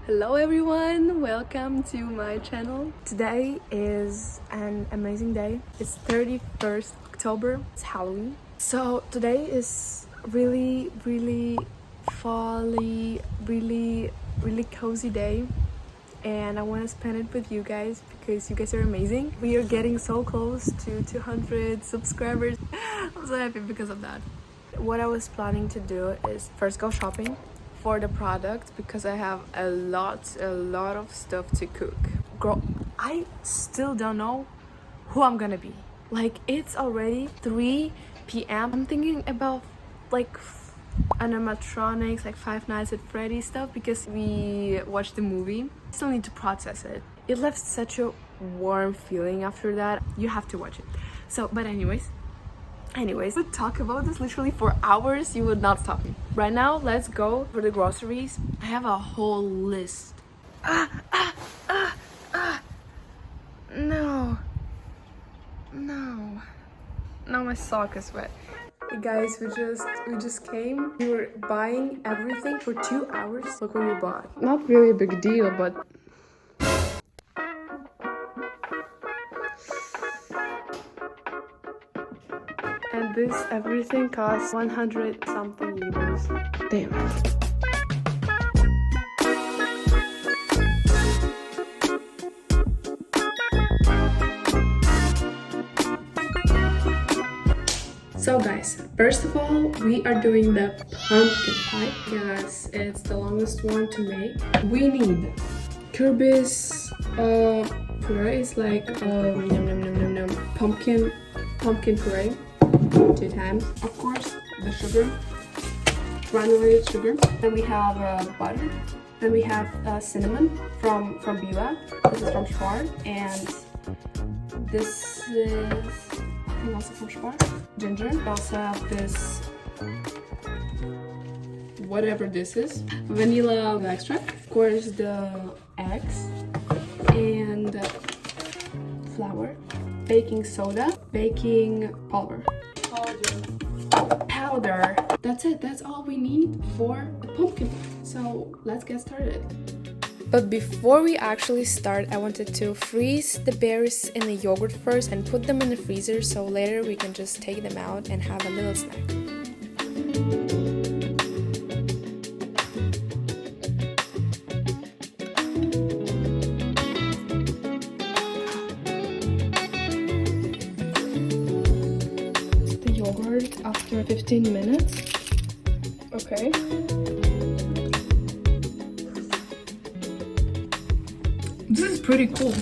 Hello everyone, welcome to my channel. Today is an amazing day. It's 31st October, it's Halloween. So today is really fally, really cozy day, and I want to spend it with you guys because you guys are amazing. We are getting so close to 200 subscribers. I'm so happy because of that. What I was planning to do is first go shopping for the product because I have a lot of stuff to cook. Girl, I still don't know who I'm gonna be. Like, it's already 3 p.m. I'm thinking about like animatronics, like Five Nights at Freddy's stuff because we watched the movie. I still need to process it. It left such a warm feeling after that. You have to watch it. So, but anyways, we could talk about this literally for hours. You would not stop me. Right now, let's go for the groceries. I have a whole list. No. Now my sock is wet. Hey guys, we just came. We were buying everything for 2 hours. Look what we bought. Not really a big deal, but and this everything costs 100 something euros. Damn it. So guys, first of all, we are doing the pumpkin pie because it's the longest one to make. We need Kirby's puree. It's like pumpkin puree. 2 times. Of course, the sugar, granulated sugar. Then we have butter. Then we have cinnamon from Biwa. This is from Spar, and this is also from Spar. Ginger. We also have this, whatever this is, vanilla extract. Of course, the eggs and flour, baking soda, baking powder. That's it. That's all we need for the pumpkin pie. So let's get started. But before we actually start, I wanted to freeze the berries in the yogurt first and put them in the freezer so later we can just take them out and have a little snack. Yogurt after 15 minutes. Okay. This is pretty cool.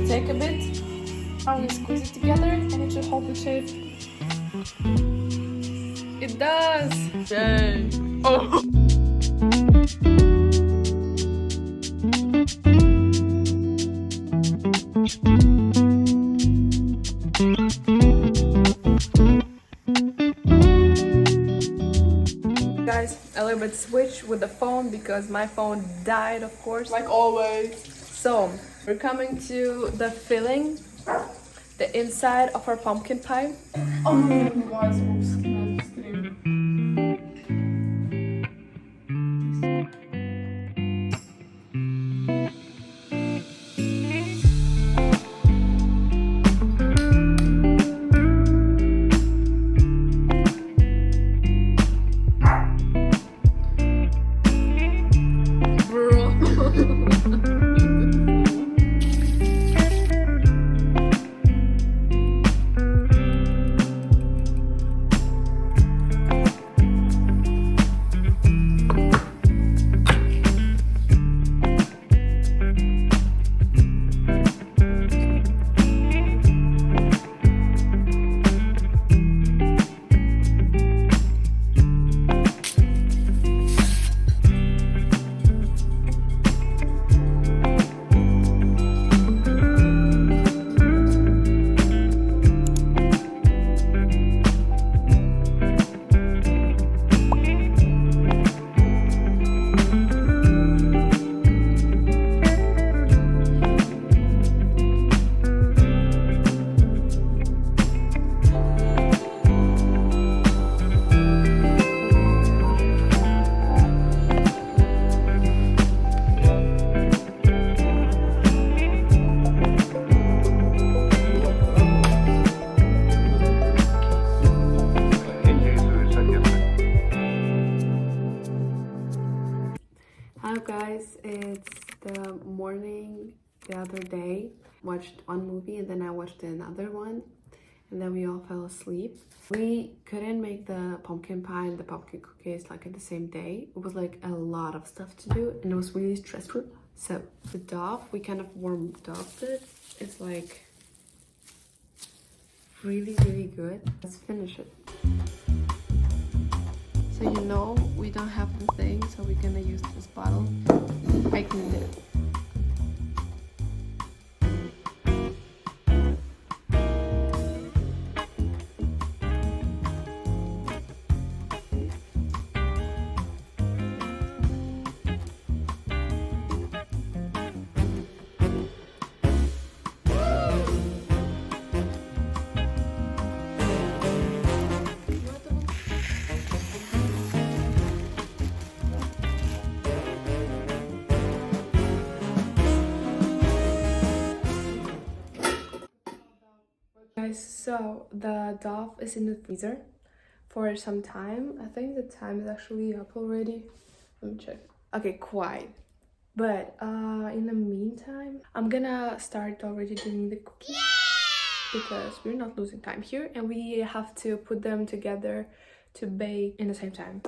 Take a bit, now we squeeze it together and it should hold the shape. It does! Yay! Oh! Guys, a little bit switch with the phone because my phone died, of course. Like always. So, we're coming to the filling, the inside of our pumpkin pie. the other day, watched one movie and then I watched another one, and then we all fell asleep. We couldn't make the pumpkin pie and the pumpkin cookies like at the same day. It was like a lot of stuff to do and it was really stressful. So the dough, we kind of warmed up it. It's like really, really good. Let's finish it. So you know we don't have the thing, so we're gonna use this bottle. I cleaned it. Guys, so the dough is in the freezer for some time. I think the time is actually up already. Let me check. Okay, quite. But in the meantime, I'm gonna start already doing the cookies because we're not losing time here and we have to put them together to bake in the same time.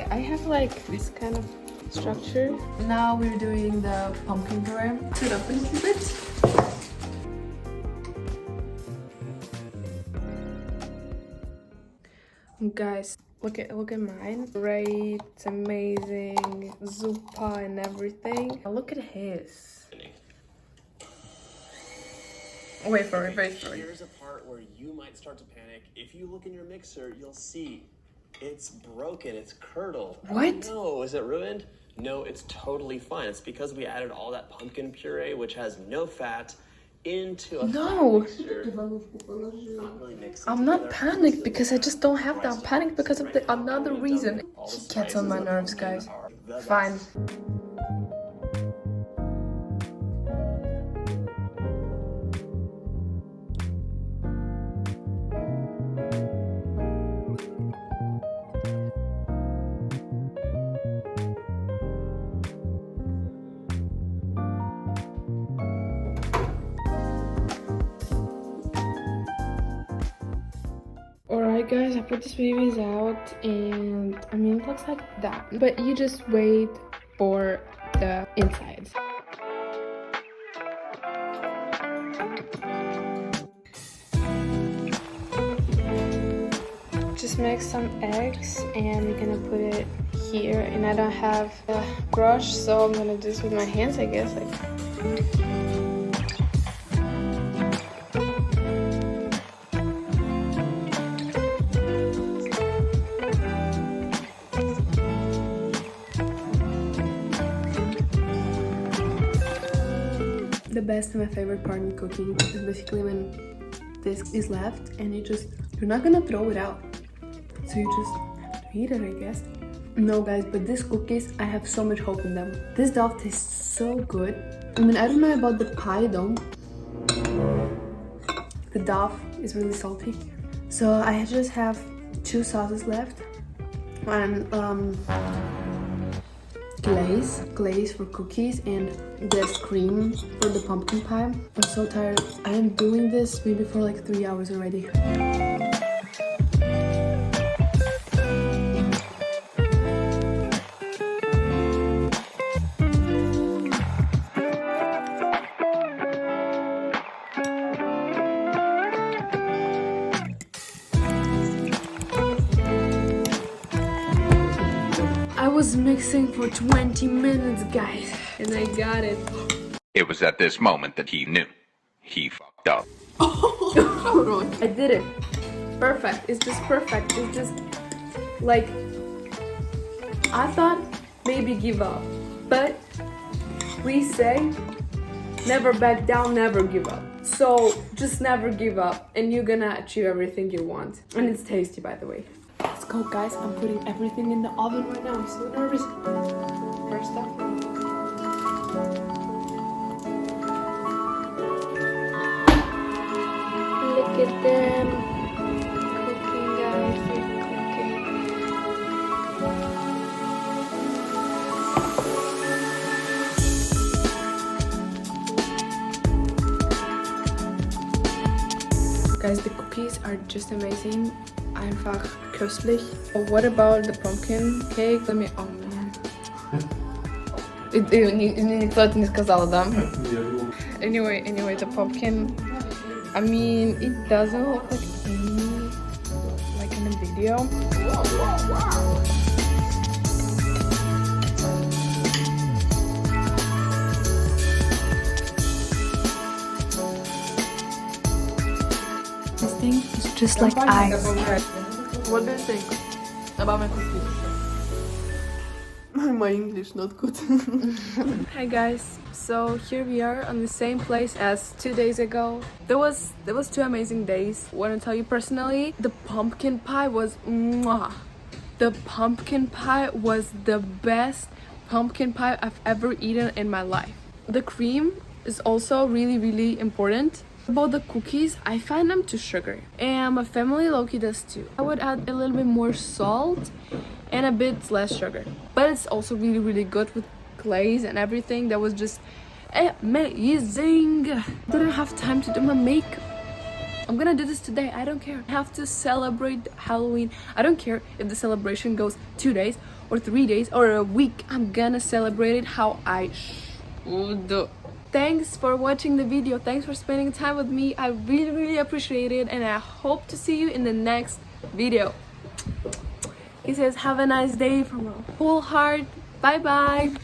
I have like this kind of structure. Now we're doing the pumpkin puree. Put it up a little bit. Guys, look at mine. Great, it's amazing, zuppa and everything. Look at his. Wait for it. Here's a part where you might start to panic. If you look in your mixer, you'll see it's broken, it's curdled. What? No, is it ruined? No, it's totally fine. It's because we added all that pumpkin puree, which has no fat, into a fat mixture. Not really mixing I'm not together. panicked because I just don't have that. I'm panicked because of the another reason. She gets on my nerves, guys. Fine. Alright guys, I put these babies out and I mean it looks like that, but you just wait for the insides. Just mix some eggs and we're gonna put it here, and I don't have a brush so I'm gonna do this with my hands, I guess. The best and my favorite part in cooking is basically when this is left and you're not gonna throw it out, so you just have to eat it, I guess. No guys, but these cookies, I have so much hope in them. This dough tastes so good. I mean, I don't know about the pie dough. The dough is really salty. So I just have 2 sauces left. And glaze for cookies and this cream for the pumpkin pie. I'm so tired. I am doing this maybe for like 3 hours already. was mixing for 20 minutes, guys, and I got it. It was at this moment that he knew. He fucked up. I did it. Perfect. It's just perfect. It's just like, I thought maybe give up, but we say never back down, never give up. So just never give up and you're gonna achieve everything you want. And it's tasty, by the way. Let's go, guys. I'm putting everything in the oven right now. I'm so nervous. First up. Look at them cooking, guys. They're cooking. Guys, the cookies are just amazing. Einfach köstlich. What about the pumpkin cake? Let me. Oh man. Никто это не сказал, да? Anyway, the pumpkin. I mean, it doesn't look like in the video. This thing is just like ice. What do you think about my cookie? My English not good. Hi guys, so here we are on the same place as 2 days ago. There was 2 amazing days. Want to tell you personally, the pumpkin pie was mwah. The pumpkin pie was the best pumpkin pie I've ever eaten in my life. The cream is also really important. About the cookies, I find them too sugary, and my family low-key does too. I would add a little bit more salt and a bit less sugar, but it's also really good with glaze and everything. That was just amazing. Didn't have time to do my makeup. I'm gonna do this today. I don't care. I have to celebrate Halloween. I don't care if the celebration goes 2 days or 3 days or a week. I'm gonna celebrate it how I should. Thanks for watching the video. Thanks for spending time with me. I really appreciate it, and I hope to see you in the next video. He says have a nice day from a whole heart. Bye bye.